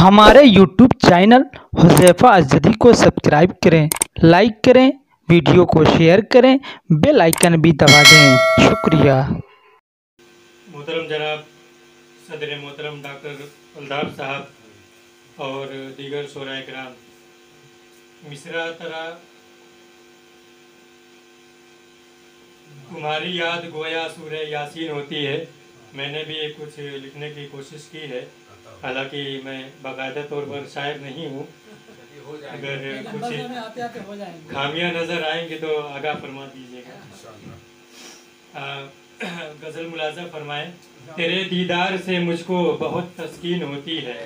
हमारे YouTube channel Huzaifa अज़दी को subscribe करें, लाइक करें, वीडियो को शेयर करें, बेल आइकन भी दबा दें। शुक्रिया। मोहतरम जनाब सदर मोहतरम डॉक्टर अल्ताफ़ साहब और दीगर शोराए किराम, मिसरा तरा तुम्हारी याद गोया सूरह यासीन होती है। मैंने भी कुछ लिखने की कोशिश की है, हालांकि मैं बाकायदा तौर पर शायर नहीं हूँ। अगर कुछ खामियां नज़र आएंगी तो आगाह फरमा दीजिएगा। गज़ल मुलाज़ा फरमाएं। तेरे दीदार से मुझको बहुत तस्कीन होती है,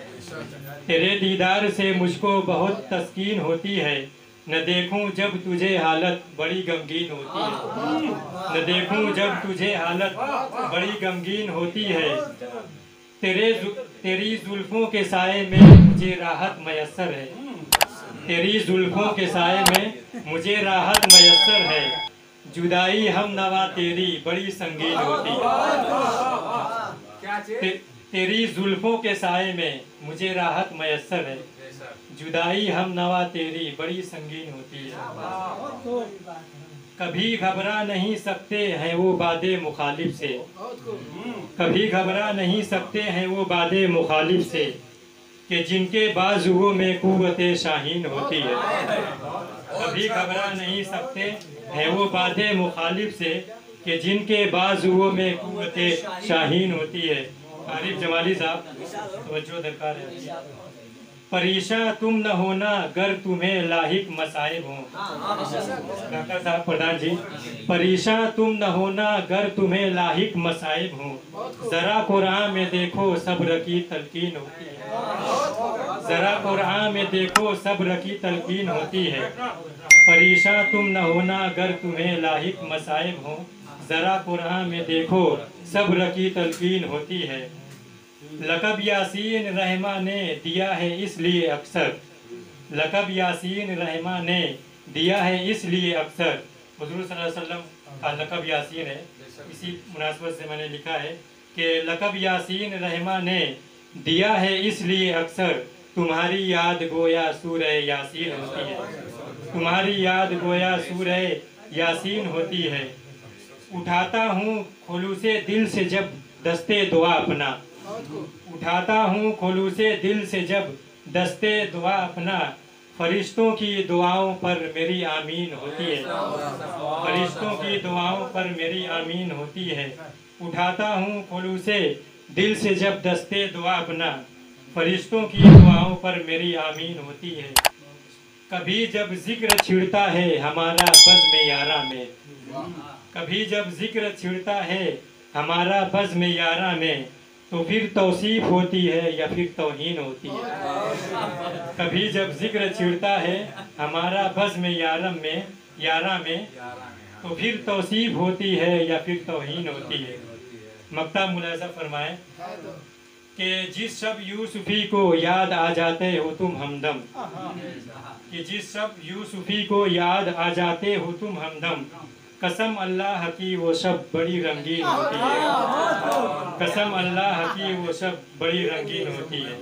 तेरे दीदार से मुझको बहुत तस्कीन होती है। न देखूं जब तुझे हालत बड़ी गमगीन होती है, न देखूं जब तुझे हालत बड़ी गमगीन होती है। तेरी जुल्फों के साए में मुझे राहत मयस्सर है, तेरी जुल्फों के साए में मुझे राहत मयस्सर है। जुदाई हम नवा तेरी बड़ी संगीन होती है, तेरी जुल्फों के साए में मुझे राहत मयस्सर है। जुदाई हम नवा तेरी बड़ी संगीन होती है। कभी घबरा नहीं सकते हैं वो बादे मुखालिफ से, कभी घबरा नहीं सकते हैं वो बादे मुखालिफ से, कि जिनके बाजुओं में कुव्वते शाहीन होती है। कभी घबरा नहीं सकते हैं वो बादे मुखालिफ से, कि जिनके बाजुओं में कुव्वते शाहीन होती है। आरिफ जमाली साहब तवज्जो दरकार है। परेशान तुम न होना गर तुम्हें लाहिक मसाइब हों। डॉक्टर साहब प्रधान जी, परेशान तुम न होना गर तुम्हें लाहिक मसाइब हों। जरा कुरान में देखो सब्र की तलकीन होती है, जरा कुरान में देखो सब्र की तलकीन होती है। परेशान तुम न होना गर तुम्हें लाहिक मसाइब हों। जरा कुरान में देखो सब्र की तलकीन होती है। लक़ब यासीन रहमा ने दिया है इसलिए अक्सर, लक़ब यासीन रहमा ने दिया है इसलिए अक्सर। हुज़ूर सल्लल्लाहु अलैहि वसल्लम का लक़ब यासीन है, इसी मुनासबत से मैंने लिखा है कि लक़ब यासीन रहमा ने दिया है इसलिए अक्सर। तुम्हारी याद गोया सूरह यासीन होती है, तुम्हारी याद गोया सूरह यासीन होती है। उठाता हूँ खुलूसे दिल से जब दस्ते दुआ अपना, उठाता हूँ खुलूसे दिल से जब दस्ते दुआ अपना। फरिश्तों की दुआओं पर मेरी आमीन होती है, फरिश्तों की दुआओं पर मेरी आमीन होती है। उठाता हूँ खुलूसे दिल से जब दस्ते दुआ अपना, फरिश्तों की दुआओं पर मेरी आमीन होती है। कभी जब जिक्र छिड़ता है हमारा बज़्म यारा में, कभी जब जिक्र छिड़ता है हमारा बज़्म यारा में, तो फिर तौसीफ होती है या फिर तौहीन होती है। कभी जब जिक्र छिड़ता है हमारा बज़्म यारा में, तो फिर तौसीफ होती है या फिर तौहीन होती है। मक्ता मुलाज़ा फरमाए कि जिस शब यूसुफी को याद आ जाते हो तुम हमदम, कि जिस शब यूसुफी को याद आ जाते हो तुम हमदम। कसम अल्लाह की वो शब बड़ी रंगीन होती है, कसम अल्लाह की वो शब बड़ी रंगीन होती है।